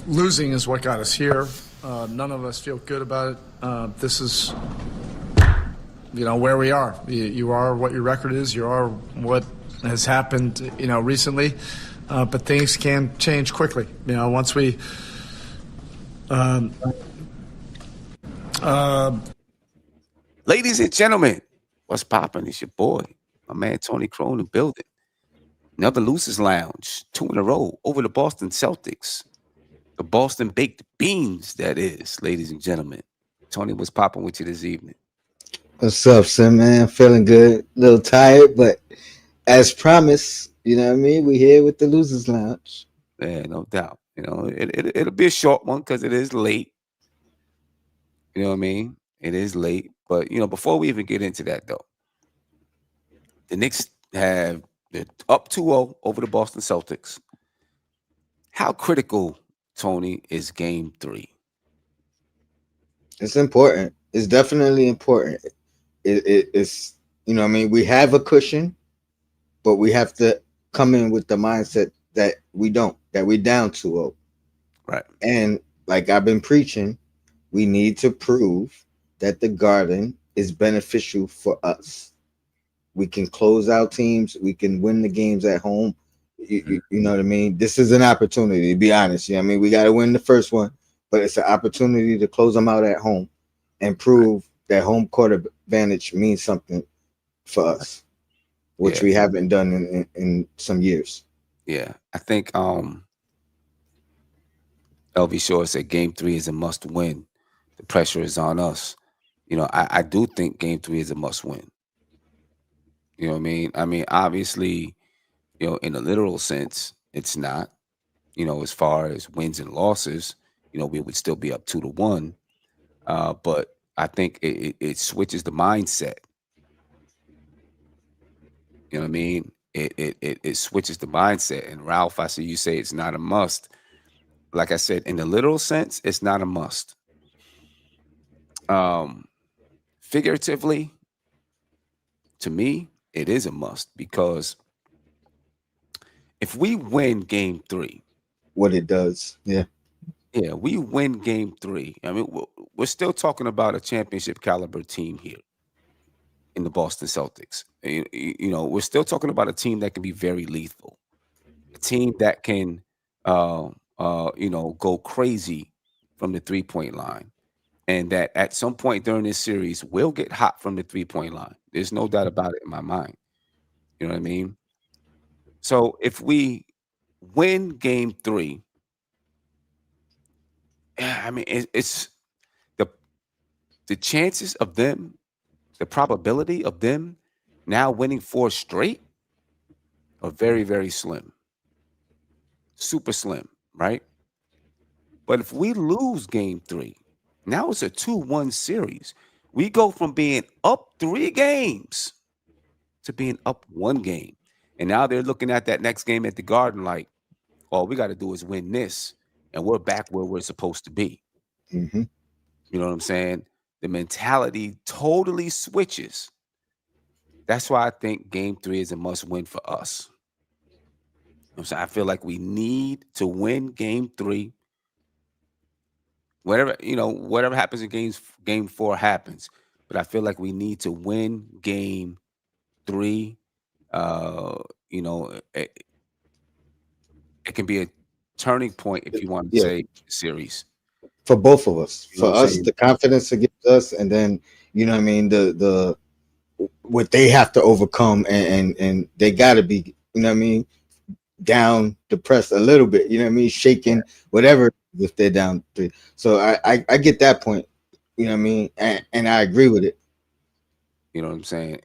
Losing is what got us here. None of us feel good about it. This is, where we are. You are what your record is. You are what has happened, recently. But things can change quickly. Once we. Ladies and gentlemen, what's poppin'? It's your boy, my man Tony Crone in the building. Another Losers Lounge, 2 in a row over the Boston Celtics. The Boston Baked Beans, that is, ladies and gentlemen. Tony, what's popping with you this evening? What's up, son, man? Feeling good. A little tired, but as promised, you know what I mean? We here with the Losers Lounge. Yeah, no doubt. It'll be a short one because it is late. You know what I mean? It is late. But, before we even get into that, though, the Knicks they're up 2-0 over the Boston Celtics. How critical, Tony, is Game 3? It's important. It's definitely important. It's, what I mean? We have a cushion, but we have to come in with the mindset that we don't, that we're down 2-0. Right. And like I've been preaching, we need to prove that the Garden is beneficial for us. We can close out teams. We can win the games at home. You know what I mean? This is an opportunity, to be honest. You know what I mean? We got to win the first one, but it's an opportunity to close them out at home and prove that home court advantage means something for us, which we haven't done in some years. Yeah, I think LV Shore said Game 3 is a must win. The pressure is on us. I do think Game 3 is a must win. You know what I mean? I mean, obviously, in a literal sense, it's not. As far as wins and losses, we would still be up 2-1. But I think it switches the mindset. You know what I mean? It switches the mindset. And Ralph, I see you say it's not a must. Like I said, in the literal sense, it's not a must. Figuratively, to me, it is a must, because if we win Game 3, what it does, we win Game 3. I mean, we're still talking about a championship caliber team here in the Boston Celtics. We're still talking about a team that can be very lethal, a team that can, go crazy from the 3-point line, and that at some point during this series will get hot from the 3-point line. There's no doubt about it in my mind. You know what I mean? So if we win Game 3, I mean, it's the chances of them, the probability of them now winning 4 straight are very, very slim. Super slim, right? But if we lose Game 3, now it's a 2-1 series. We go from being up 3 games to being up 1 game. And now they're looking at that next game at the Garden like, all we got to do is win this, and we're back where we're supposed to be. Mm-hmm. You know what I'm saying? The mentality totally switches. That's why I think Game 3 is a must-win for us. So I feel like we need to win Game 3. Whatever happens in Game 4 happens. But I feel like we need to win Game 3. It can be a turning point, if you want to say, series. For both of us. For us, the confidence it gives us, and then, you know what I mean, the what they have to overcome, and they got to be, you know what I mean, down, depressed a little bit, you know what I mean, shaking, whatever, if they're down 3. So I get that point, you know what I mean, and I agree with it. You know what I'm saying?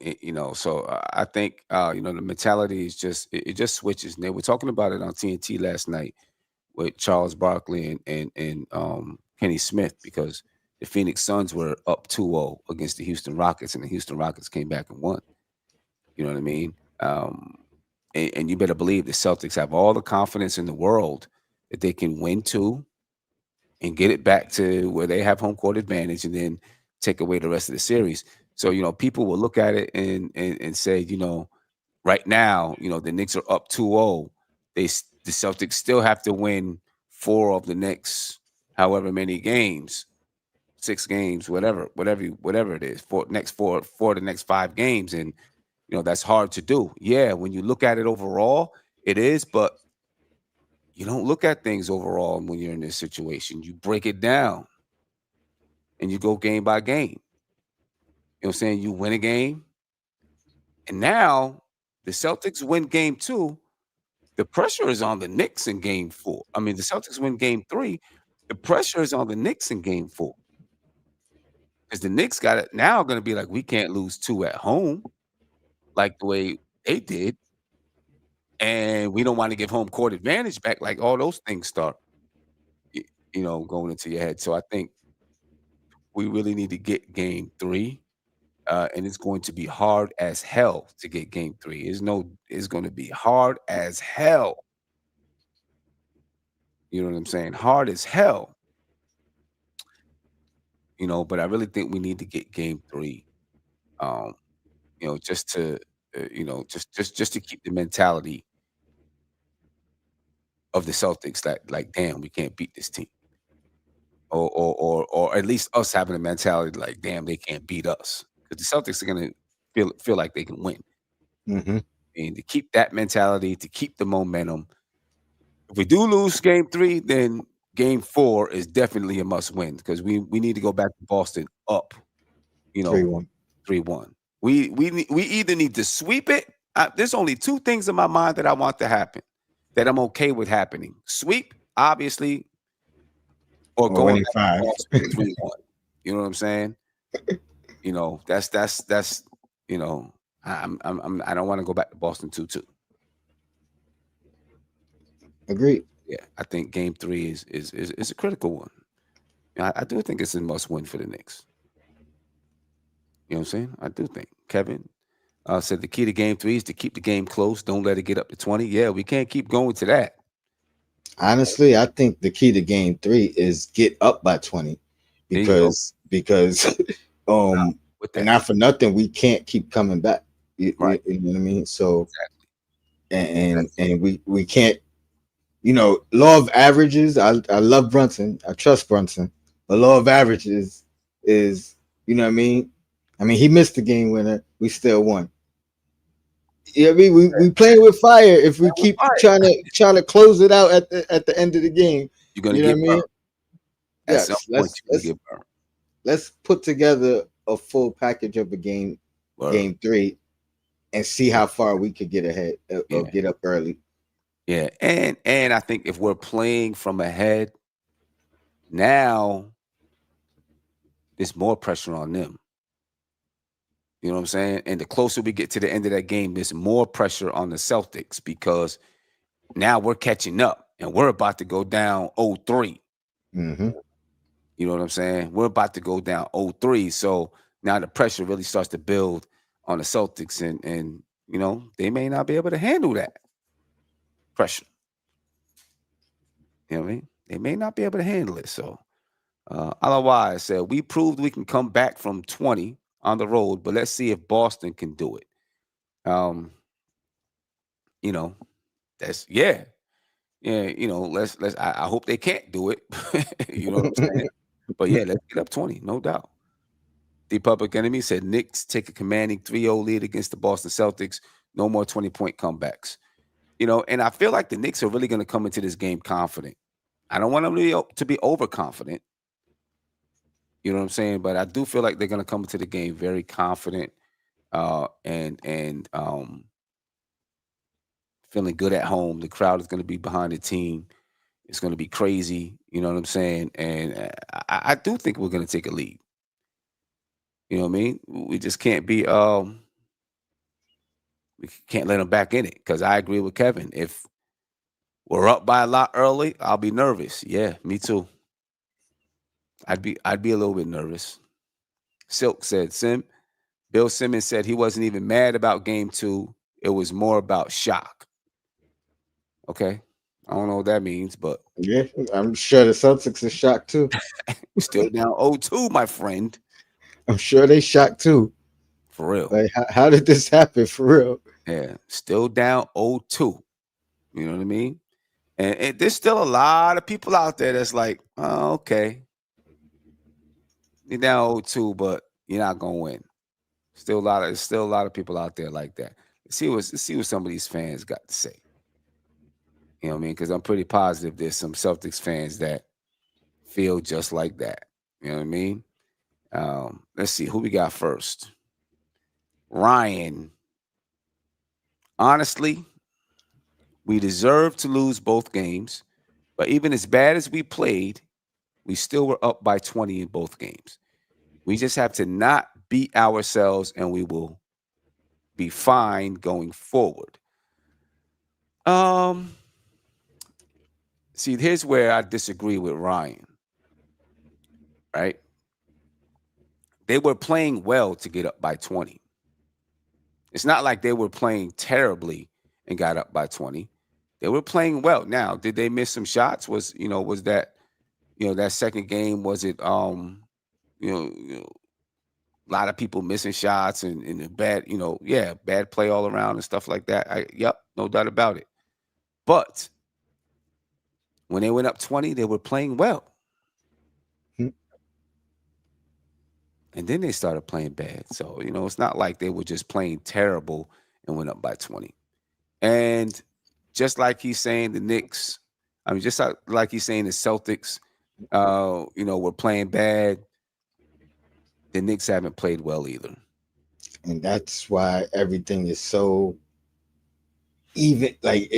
So I think, the mentality is it just switches. And they were talking about it on TNT last night with Charles Barkley and Kenny Smith, because the Phoenix Suns were up 2-0 against the Houston Rockets, and the Houston Rockets came back and won. You know what I mean? And you better believe the Celtics have all the confidence in the world that they can win 2 and get it back to where they have home court advantage, and then take away the rest of the series. So, people will look at it and say, right now, the Knicks are up 2-0. The Celtics still have to win 4 of the next however many games, 6 games, whatever it is, four of the next 5 games, and that's hard to do. Yeah, when you look at it overall, it is, but you don't look at things overall when you're in this situation. You break it down and you go game by game. You know what I'm saying? You win a game, and now the Celtics win game 2. The pressure is on the Knicks in game 4. I mean, the Celtics win game 3. The pressure is on the Knicks in game 4 because the Knicks got it now going to be like, we can't lose 2 at home like the way they did. And we don't want to give home court advantage back. Like all those things start, y- going into your head. So I think we really need to get game 3. And it's going to be hard as hell to get game 3. It's going to be hard as hell. You know what I'm saying? Hard as hell. But I really think we need to get game 3. Um, just to, just to keep the mentality of the Celtics that like, damn, we can't beat this team. Or at least us having a mentality like, damn, they can't beat us. Because the Celtics are gonna feel like they can win. Mm-hmm. And to keep that mentality, to keep the momentum. If we do lose game 3, then game 4 is definitely a must win because we need to go back to Boston up, 3-1. 3-1. We either need to sweep it. There's only 2 things in my mind that I want to happen that I'm okay with happening. Sweep, obviously, or Or going winning back to 5. Boston 3-1. You know what I'm saying? That's I don't want to go back to Boston 2-2. Agreed. Yeah, I think game 3 is a critical one. I do think it's a must win for the Knicks. You know what I'm saying? I do think. Kevin said the key to game 3 is to keep the game close. Don't let it get up to 20. Yeah, we can't keep going to that. Honestly, I think the key to game 3 is get up by 20 There you go. because With and that. not for nothing, we can't keep coming back. Right. You know what I mean? So Exactly. and we can't, law of averages. I love Brunson. I trust Brunson. The law of averages is, you know what I mean? I mean, he missed the game winner. We still won. Yeah, I mean, we playing with fire if we keep trying to close it out at the end of the game. You're gonna You know what I get mean? burned. At some Yes, point, you're gonna get burned. let's put together a full package of a game, Word. game 3, and see how far we could get ahead or Yeah. get up early. Yeah, and I think if we're playing from ahead, now there's more pressure on them. You know what I'm saying? And the closer we get to the end of that game, there's more pressure on the Celtics because now we're catching up and we're about to go down 0-3. Mm-hmm. You know what I'm saying? We're about to go down 0-3. So now the pressure really starts to build on the Celtics and they may not be able to handle that pressure. You know what I mean? They may not be able to handle it. So otherwise, said we proved we can come back from 20 on the road, but let's see if Boston can do it. That's yeah. Let's I hope they can't do it. You know what I'm saying? But yeah, let's get up 20, no doubt. The Public Enemy said Knicks take a commanding 3-0 lead against the Boston Celtics. No more 20-point comebacks. And I feel like the Knicks are really going to come into this game confident. I don't want them to be overconfident. You know what I'm saying? But I do feel like they're going to come into the game very confident and feeling good at home. The crowd is going to be behind the team. It's going to be crazy. You know what I'm saying? And I do think we're going to take a lead. You know what I mean? We just can't be we can't let them back in it because I agree with Kevin. If we're up by a lot early, I'll be nervous. Yeah, me too. I'd be a little bit nervous. Silk said, Bill Simmons said he wasn't even mad about game 2. It was more about shock. Okay. I don't know what that means, but Yeah, I'm sure the Celtics are shocked too. still down 0-2, my friend. I'm sure they shocked too. For real. Like, how did this happen? For real. Yeah. Still down 0-2. You know what I mean? And there's still a lot of people out there that's like, oh, okay, you're down 0-2, but you're not gonna win. There's still a lot of people out there like that. Let's see what some of these fans got to say. You know what I mean? Because I'm pretty positive there's some Celtics fans that feel just like that. You know what I mean? Let's see who we got first. Ryan. Honestly, we deserved to lose both games, but even as bad as we played, we still were up by 20 in both games. We just have to not beat ourselves and we will be fine going forward. See, here's where I disagree with Ryan, right? They were playing well to get up by 20. It's not like they were playing terribly and got up by 20. They were playing well. Now, did they miss some shots? Was that, that second game, was it a lot of people missing shots and a bad, bad play all around and stuff like that. Yep, no doubt about it. But when they went up 20, they were playing well. And then they started playing bad. So, it's not like they were just playing terrible and went up by 20. And just like he's saying the Knicks, just like he's saying the Celtics, were playing bad, the Knicks haven't played well either. And that's why everything is so even, like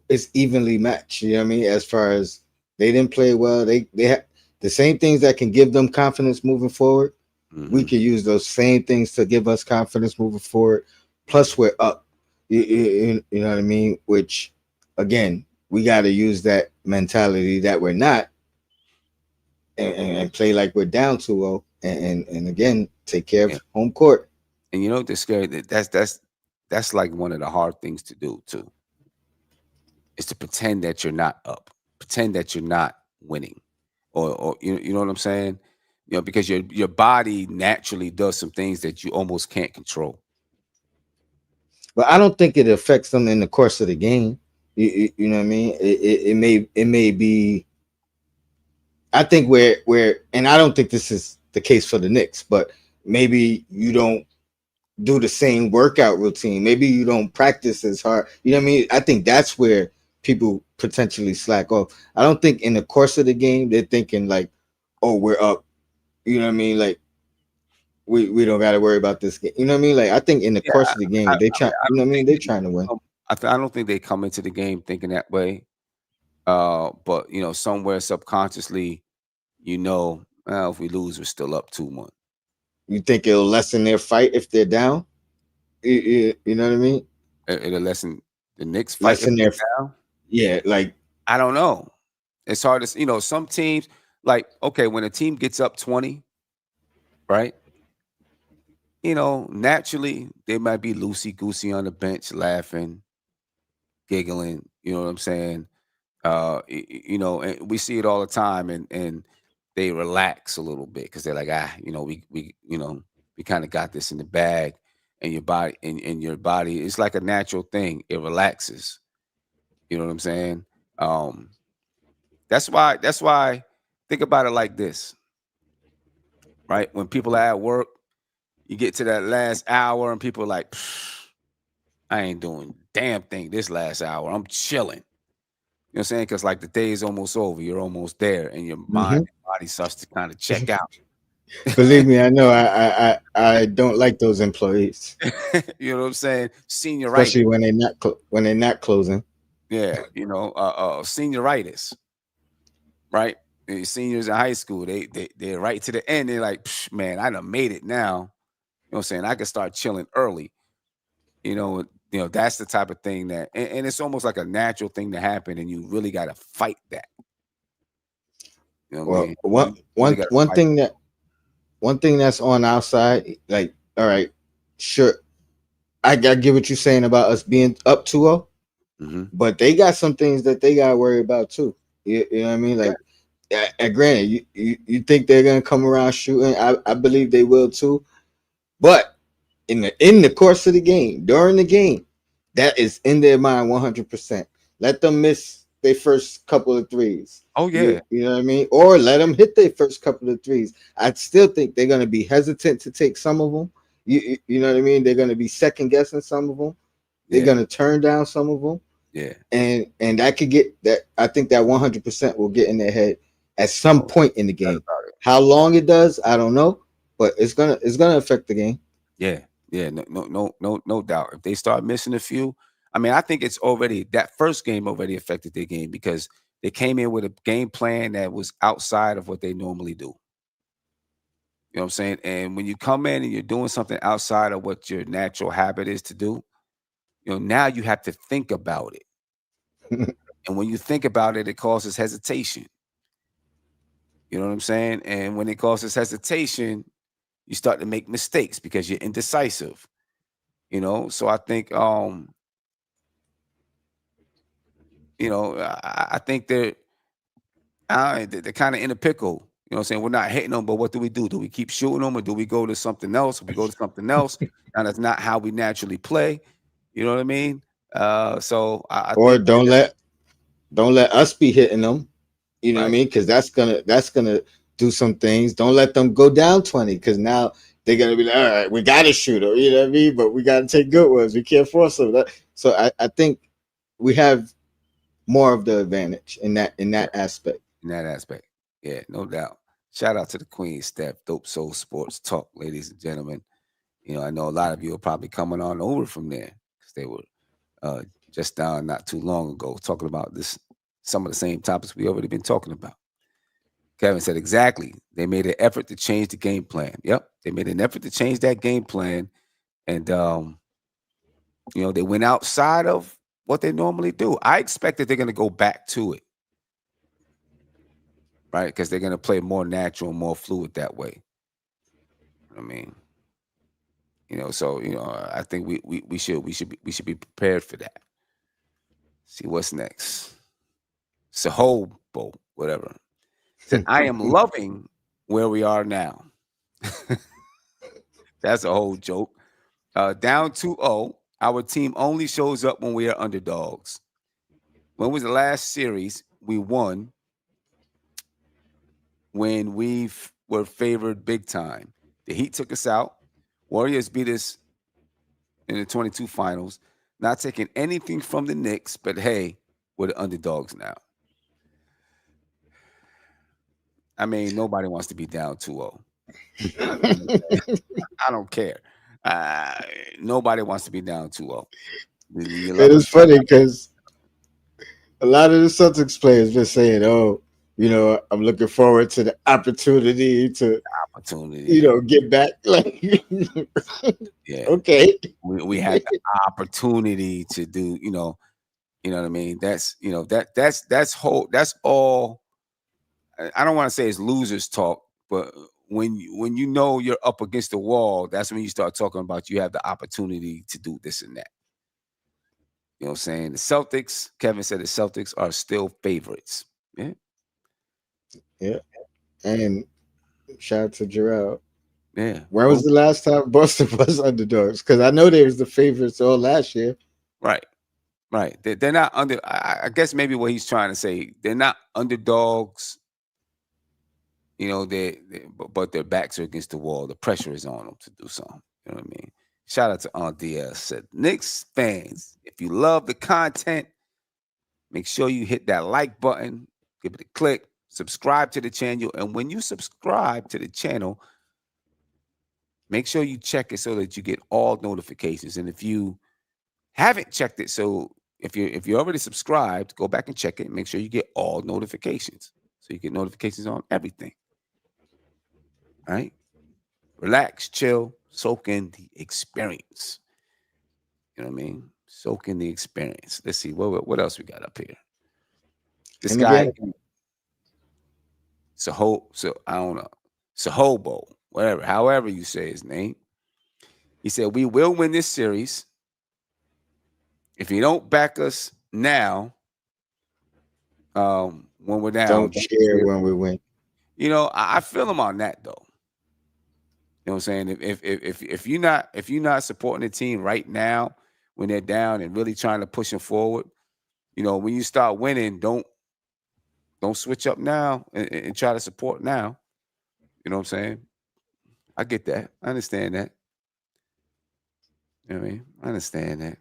it's evenly matched. You know what I mean? As far as they didn't play well, they have the same things that can give them confidence moving forward. Mm-hmm. We can use those same things to give us confidence moving forward. Plus, we're up. You know what I mean? Which, again, we got to use that mentality that we're not, and play like we're down 2-0, and again take care of home court. And you know what's scary? That's like one of the hard things to do too. Is to pretend that you're not up, pretend that you're not winning, or you know what I'm saying? Because your body naturally does some things that you almost can't control. But I don't think it affects them in the course of the game. You know what I mean? It may be. I think where and I don't think this is the case for the Knicks, but maybe you don't do the same workout routine. Maybe you don't practice as hard. You know what I mean? I think that's where people potentially slack off. I don't think in the course of the game they're thinking like, oh, we're up. You know what I mean? Like we don't got to worry about this game. You know what I mean? Like I think in the course of the game they try. You know what I mean? They're trying to win. I don't think they come into the game thinking that way. But somewhere subconsciously, if we lose, we're still up 2-1. You think it'll lessen their fight if they're down? You know what I mean? It'll lessen the Knicks fight if they're down. Yeah, like I don't know. It's hard to some teams, like, okay, when a team gets up 20, right? Naturally they might be loosey-goosey on the bench, laughing, giggling. You know what I'm saying? And we see it all the time, and they relax a little bit because they're like, we kind of got this in the bag, and your body and your body, it's like a natural thing. It relaxes. You know what I'm saying? That's why think about it like this, right? When people are at work, you get to that last hour and people are like, I ain't doing damn thing this last hour. I'm chilling. You know what I'm saying? Because like the day is almost over. You're almost there, and your mind and body starts to kind of check out. Believe me, I know. I don't like those employees. You know what I'm saying? Senioritis, especially when they're not closing. Yeah, senioritis, right? And seniors in high school, they're right to the end. They're like, man, I done made it now. You know what I'm saying? I can start chilling early. That's the type of thing that, and it's almost like a natural thing to happen, and you really got to fight that. Well, I mean? One thing that's on our side, like, all right, sure, I get what you're saying about us being up 2-0, but they got some things that they got to worry about too. You know what I mean? Like, granted, you think they're gonna come around shooting? I believe they will too, but in the course of the game, during the game, that is in their mind 100%. Let them miss their first couple of threes. Oh yeah, You know what I mean? Or let them hit their first couple of threes. I still think they're going to be hesitant to take some of them. You know what I mean? They're going to be second guessing some of them. They're yeah, going to turn down some of them. yeah. And that could get that. I think that 100% will get in their head at some Oh, point in the that's game. about it. How long it does, I don't know, but it's gonna affect the game. Yeah, yeah. No doubt. If they start missing a few, I mean, I think it's already that first game already affected their game because they came in with a game plan that was outside of what they normally do. You know what I'm saying? And when you come in and you're doing something outside of what your natural habit is to do, now you have to think about it. And when you think about it, it causes hesitation. You know what I'm saying? And when it causes hesitation, you start to make mistakes because you're indecisive. So I think I think they're kind of in a pickle. You know what I'm saying? We're not hitting them, but what do we do? Do we keep shooting them or do we go to something else? If we go to something else, and that's not how we naturally play. You know what I mean? So I Or think don't let us be hitting them. You know what I right, mean? Because that's gonna do some things. Don't let them go down 20, because now they're gonna be like, all right, we gotta shoot them. You know what I mean? But we gotta take good ones. We can't force them. So I think we have more of the advantage in that yeah, aspect. in that aspect. Yeah, no doubt. Shout out to the Queen, Steph, Dope Soul Sports Talk, ladies and gentlemen. I know a lot of you are probably coming on over from there because they were uh, just down not too long ago talking about some of the same topics we already been talking about. Kevin said exactly. They made an effort to change the game plan. Yep, they made an effort to change that game plan, and they went outside of what they normally do. I expect that they're going to go back to it, right? Because they're going to play more natural, more fluid that way. I mean, so I think we should be prepared for that. See what's next. Sahobo, whatever. Said, I am loving where we are now. That's a whole joke. Down 2-0. Our team only shows up when we are underdogs. When was the last series we won when were favored big time? The Heat took us out. Warriors beat us in the 22 finals. Not taking anything from the Knicks, but hey, we're the underdogs now. I mean, nobody wants to be down 2-0. I don't care. Uh, Nobody wants to be down 2-0. You It love is funny because a lot of the Celtics players been saying, "Oh, I'm looking forward to the opportunity to, opportunity. get back." Like, Yeah. okay, We had the opportunity to do, what I mean? That's all. I don't want to say it's losers talk, but when you know you're up against the wall, that's when you start talking about you have the opportunity to do this and that. You know what I'm saying? The Celtics, Kevin said the Celtics are still favorites. Yeah. yeah. And shout out to Gerald. Yeah. When was Boom. the last time Boston was underdogs? Because I know they was the favorites all last year. Right. Right. They're not under. I guess maybe what he's trying to say, they're not underdogs. But their backs are against the wall. The pressure is on them to do something. You know what I mean? Shout out to Aunt Diaz. Said, Knicks fans, if you love the content, make sure you hit that like button, give it a click, subscribe to the channel. And when you subscribe to the channel, make sure you check it so that you get all notifications. And if you haven't checked it, so if you're already subscribed, go back and check it. Make sure you get all notifications. So you get notifications on everything. All right? Relax, chill, soak in the experience. You know what I mean? Soak in the experience. Let's see what else we got up here. This And guy, again, so I don't know, Sahobo, whatever, however you say his name. He said we will win this series. If you don't back us now, when we're down, don't cheer when we win. I feel him on that though. You know what I'm saying? If you're not supporting the team right now when they're down and really trying to push them forward, when you start winning, don't switch up now and try to support now. You know what I'm saying? I get that. I understand that. You know what I mean? I understand that.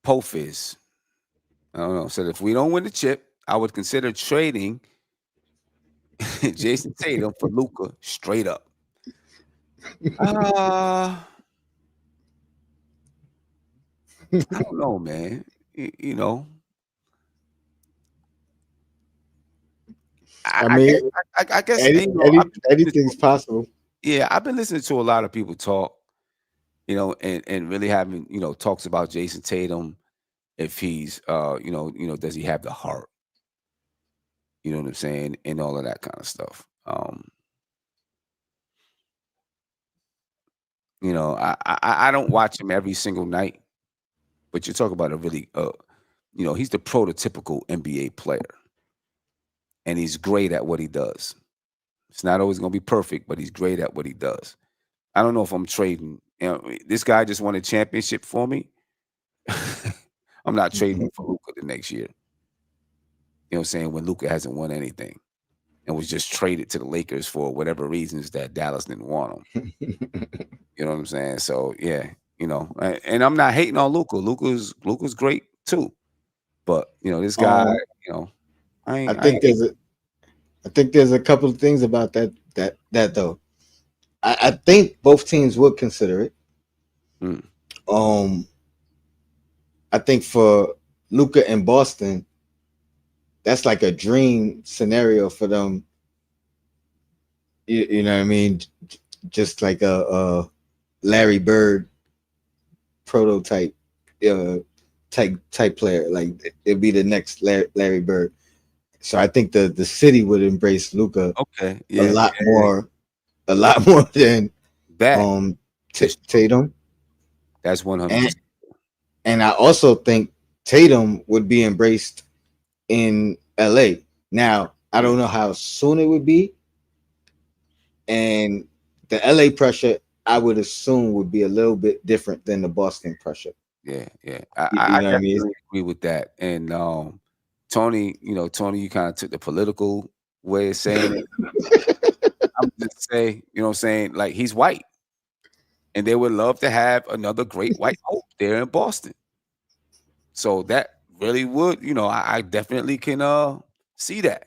Pofis. I don't know. Said if we don't win the chip, I would consider trading Jason Tatum for Luca straight up. I don't know, man. You know, I I guess, mean, I guess, anything's possible. yeah, I've been listening to a lot of people talk, and really having, talks about Jason Tatum, if he's, does he have the heart? You know what I'm saying? And all of that kind of stuff. I don't watch him every single night, but you talk about a really, he's the prototypical NBA player, and he's great at what he does. It's not always going to be perfect, but he's great at what he does. I don't know if I'm trading. This guy just won a championship for me. I'm not trading him for Luca the next year. You know what I'm saying? When Luca hasn't won anything and was just traded to the Lakers for whatever reasons that Dallas didn't want him. You know what I'm saying? So yeah, and I'm not hating on Luca. Luca's great too. But this guy, I I ain't, think there's a couple of things about that though. I think both teams would consider it. Mm. I think for Luca and Boston, that's like a dream scenario for them. You know what I mean? Just like a Larry Bird prototype, type player. Like it'd be the next Larry Bird. So I think the city would embrace Luca Okay, a yeah, lot more than that Tatum. that's 100%. And I also think Tatum would be embraced in LA. Now, I don't know how soon it would be. And the LA pressure, I would assume, would be a little bit different than the Boston pressure. Yeah. You I know what I mean? definitely agree with that. And Tony, you kind of took the political way of saying it. I'm just say, you know what I'm saying? Like he's white. And they would love to have another great white hope there in Boston. So that really would, I definitely can see that.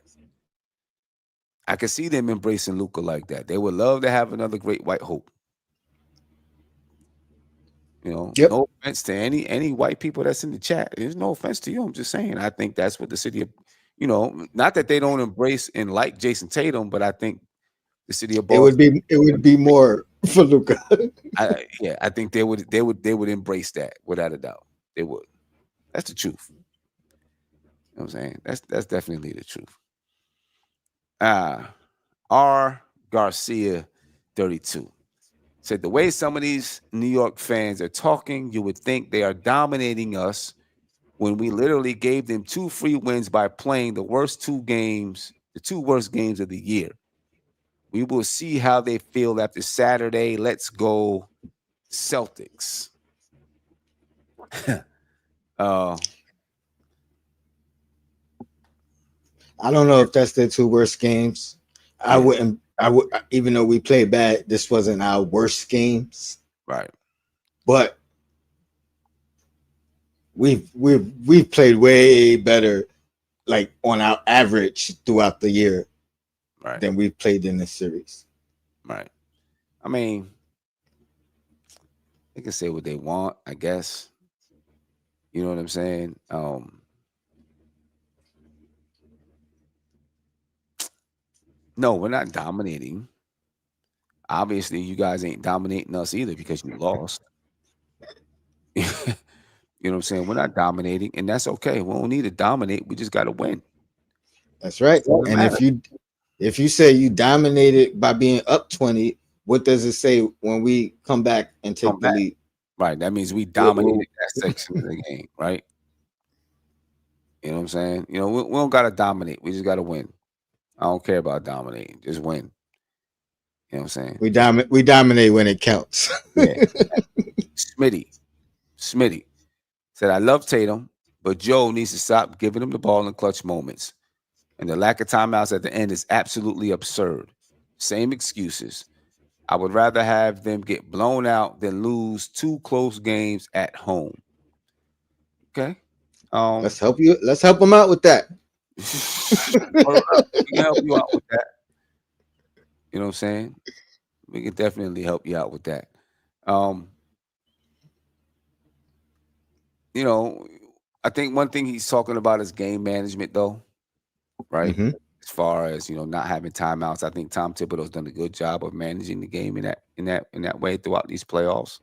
I can see them embracing Luca like that. They would love to have another great white hope. Yep. No offense to any white people that's in the chat. There's no offense to you. I'm just saying. I think that's what the city of, not that they don't embrace and like Jason Tatum, but I think the city of Boston. It would be more for Luca. I think they would embrace that without a doubt. They would. That's the truth. You know what I'm saying? That's definitely the truth. R. Garcia 32 said the way some of these New York fans are talking, you would think they are dominating us when we literally gave them 2 free wins by playing the two worst games of the year. We will see how they feel after Saturday. Let's go Celtics. I don't know if that's their 2 worst games. I would, even though we played bad, this wasn't our worst games. Right. But we've played way better, like on our average throughout the year, right, than we've played in this series. Right. I mean, they can say what they want, I guess. You know what I'm saying? No, we're not dominating. Obviously, you guys ain't dominating us either because you lost. You know what I'm saying? We're not dominating, and that's okay. We don't need to dominate. We just got to win. That's right. And matter. if you say you dominated by being up 20, what does it say when we come back and take the lead? Right. That means we dominated that section of the game, right? You know what I'm saying? We don't got to dominate. We just got to win. I don't care about dominating. Just win. You know what I'm saying? We dominate when it counts. Yeah. Smitty Said, I love Tatum, but Joe needs to stop giving him the ball in clutch moments. And the lack of timeouts at the end is absolutely absurd. Same excuses. I would rather have them get blown out than lose 2 close games at home. Okay. Let's help you. Let's help him out with that. All right, we can help you out with that. You know what I'm saying? We can definitely help you out with that. Um, you know, I think one thing he's talking about is game management, though, right? Hmm. As far as not having timeouts, I think Tom Thibodeau's done a good job of managing the game in that way throughout these playoffs.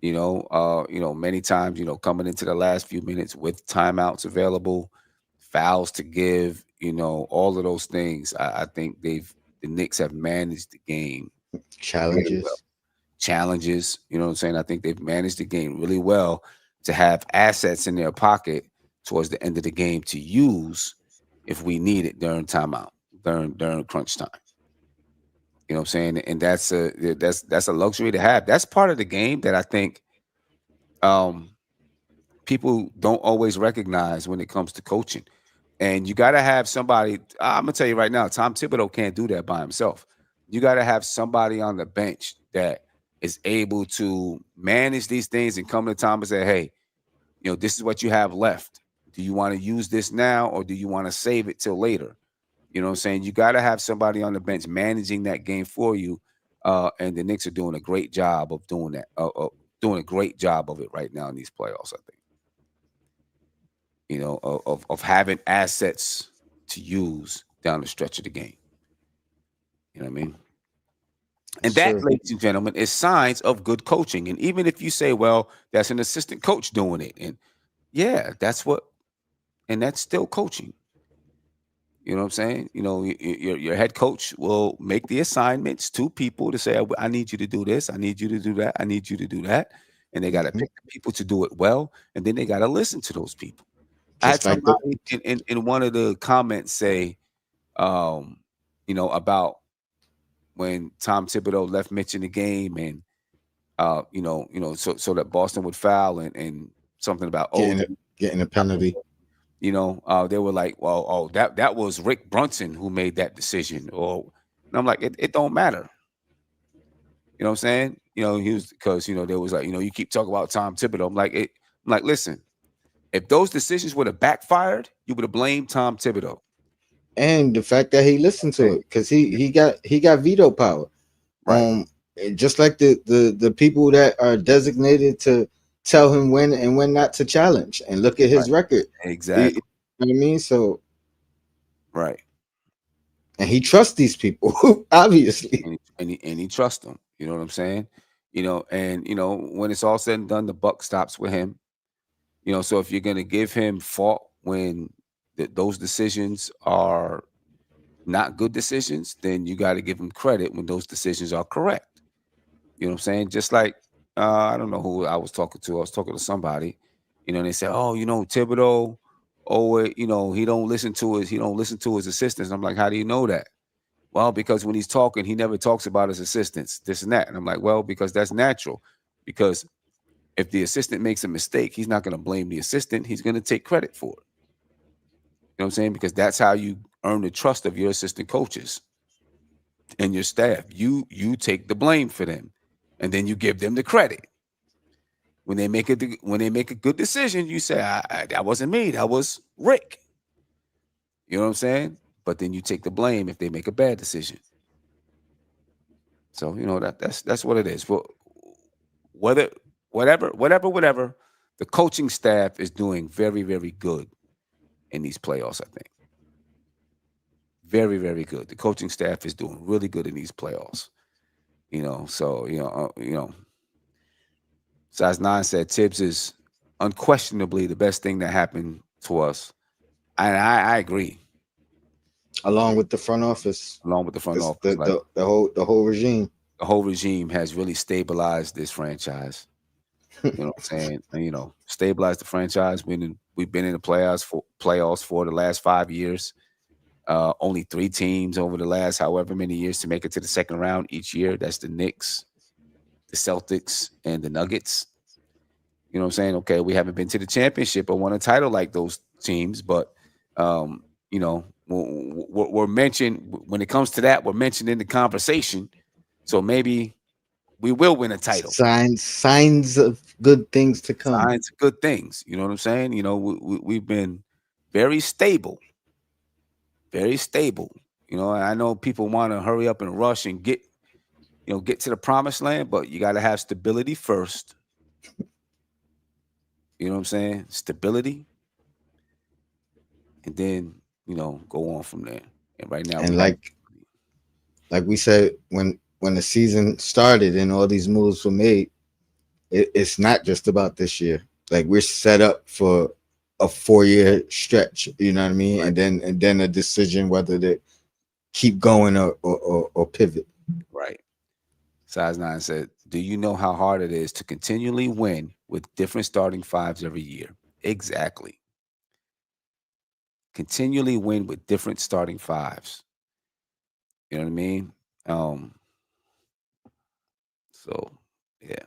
Many times, coming into the last few minutes with timeouts available, fouls to give, all of those things. I think the Knicks have managed the game very well. Challenges. Challenges, you know what I'm saying? I think they've managed the game really well to have assets in their pocket towards the end of the game to use if we need it during timeout, during crunch time. You know what I'm saying? And that's a luxury to have. That's part of the game that I think um people don't always recognize when it comes to coaching. And you got to have somebody. I'm gonna tell you right now, Tom Thibodeau can't do that by himself. You got to have somebody on the bench that is able to manage these things and come to Tom and say, "Hey, this is what you have left. Do you want to use this now, or do you want to save it till later?" You know what I'm saying? You got to have somebody on the bench managing that game for you. And the Knicks are doing a great job of doing that. Doing a great job of it right now in these playoffs. I think. Of having assets to use down the stretch of the game. You know what I mean? And that, Sir. ladies and gentlemen, is signs of good coaching. And even if you say, well, that's an assistant coach doing it. And yeah, that's still coaching. You know what I'm saying? Your head coach will make the assignments to people to say, I need you to do this. I need you to do that. I need you to do that. And they got to Mhm. pick the people to do it well. And then they got to listen to those people. I had Just like the somebody in one of the comments say, about when Tom Thibodeau left Mitch in the game, and so that Boston would foul and something about getting it, getting a penalty. they were like, well, that was Rick Brunson who made that decision, and I'm like, it don't matter. You know what I'm saying? He was because there was like you keep talking about Tom Thibodeau. I'm like, listen, if those decisions would have backfired, you would have blamed Tom Thibodeau. And the fact that he listened to it, because he got veto power. Right. Just like the people that are designated to tell him when and when not to challenge, and look at his record. Exactly. You know what I mean? So, Right. and he trusts these people, obviously. And he trusts them. You know what I'm saying? And when it's all said and done, the buck stops with him. So if you're gonna give him fault when those decisions are not good decisions, then you got to give him credit when those decisions are correct. You know what I'm saying? Just like I don't know who I was talking to. I was talking to somebody, and they said, "Oh, Thibodeau, he don't listen to his assistants." I'm like, "How do you know that?" Well, because when he's talking, he never talks about his assistants, this and that. And I'm like, well, because that's natural. Because if the assistant makes a mistake, he's not going to blame the assistant. He's going to take credit for it. You know what I'm saying? Because that's how you earn the trust of your assistant coaches and your staff. You take the blame for them, and then you give them the credit. When they make a good decision, you say, "That wasn't me. That was Rick." You know what I'm saying? But then you take the blame if they make a bad decision. So that's what it is. Well, whether whatever, the coaching staff is doing very, very good in these playoffs. I think very, very good. The coaching staff is doing really good in these playoffs. So Size 9 said Tibbs is unquestionably the best thing that happened to us, and I agree. Along with the front office, Along with the front the, office, like the whole regime. the whole regime has really stabilized this franchise. You know what I'm saying? And, stabilize the franchise. We've been in the playoffs for the last 5 years. Only 3 teams over the last however many years to make it to the second round each year. That's the Knicks, the Celtics, and the Nuggets. You know what I'm saying? Okay, we haven't been to the championship or won a title like those teams, but you know, we're mentioned when it comes to that. We're mentioned in the conversation, so maybe we will win a title. Signs of good things to come. Signs of good things. You know what I'm saying? You know, we've been very stable, very stable. You know, and I know people want to hurry up and rush and get to the promised land, but you got to have stability first. You know what I'm saying? Stability, and then go on from there. And right now, And like we said, when the season started and all these moves were made, it's not just about this year. Like, we're set up for a 4-year stretch. You know what I mean? Right. And then a decision whether to keep going or pivot. Right. Size 9 said, "Do you know how hard it is to continually win with different starting fives every year?" Exactly. Continually win with different starting fives. You know what I mean? So yeah.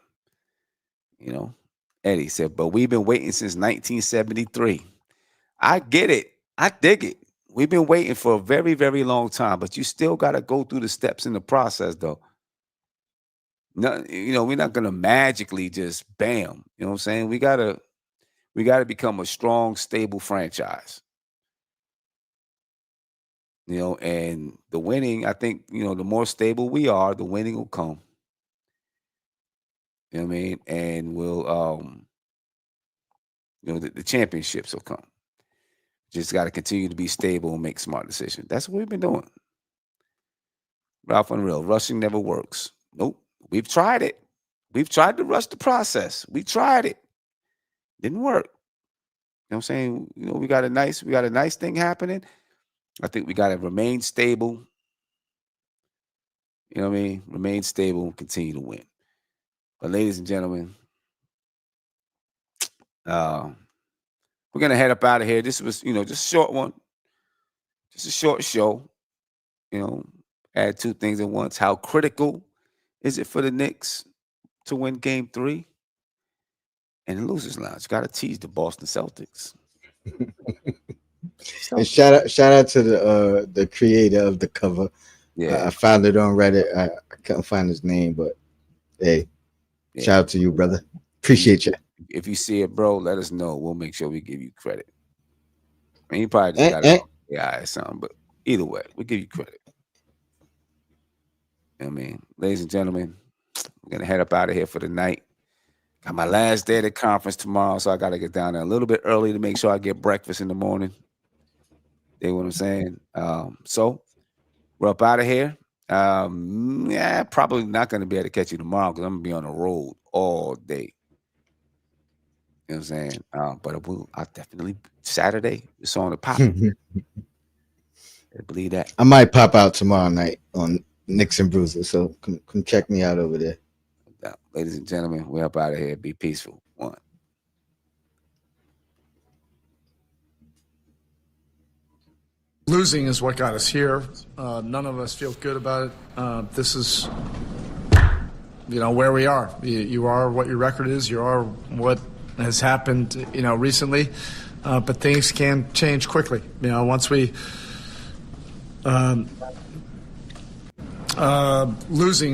Eddie said, "But we've been waiting since 1973. I get it. I dig it. We've been waiting for a very, very long time, but you still got to go through the steps in the process, though. No, we're not gonna magically just bam. You know what I'm saying? We gotta become a strong, stable franchise. And the winning, I think, the more stable we are, the winning will come. You know what I mean? And we'll the championships will come. Just got to continue to be stable and make smart decisions. That's what we've been doing. Ralph Unreal, rushing never works. Nope. We've tried it. We've tried to rush the process. We tried it. Didn't work. You know what I'm saying? We got a nice thing happening. I think we got to remain stable. You know what I mean? Remain stable and continue to win. But ladies and gentlemen, we're gonna head up out of here. This was, just a short one. Just a short show. Add two things at once. How critical is it for the Knicks to win Game 3? And the Losers Lounge got to tease the Boston Celtics. And shout out to the creator of the cover. Yeah, I found it on Reddit. I couldn't find his name, but hey, shout out to you, brother. Appreciate you. If you see it, bro, let us know. We'll make sure we give you credit. I mean, you probably just got it on AI or something, but either way, we'll give you credit. You know what I mean? Ladies and gentlemen, we're going to head up out of here for the night. Got my last day at the conference tomorrow, so I got to get down there a little bit early to make sure I get breakfast in the morning. You know what I'm saying? So we're up out of here. Probably not going to be able to catch you tomorrow because I'm going to be on the road all day. You know what I'm saying? But I'll definitely, Saturday, it's on the pop. I believe that. I might pop out tomorrow night on Knicks and Bruiser, so come check me out over there. Ladies and gentlemen, we're up out of here. Be peaceful. One. Losing is what got us here. None of us feel good about it. This is, where we are. You are what your record is. You are what has happened, recently. But things can change quickly. Once we losing.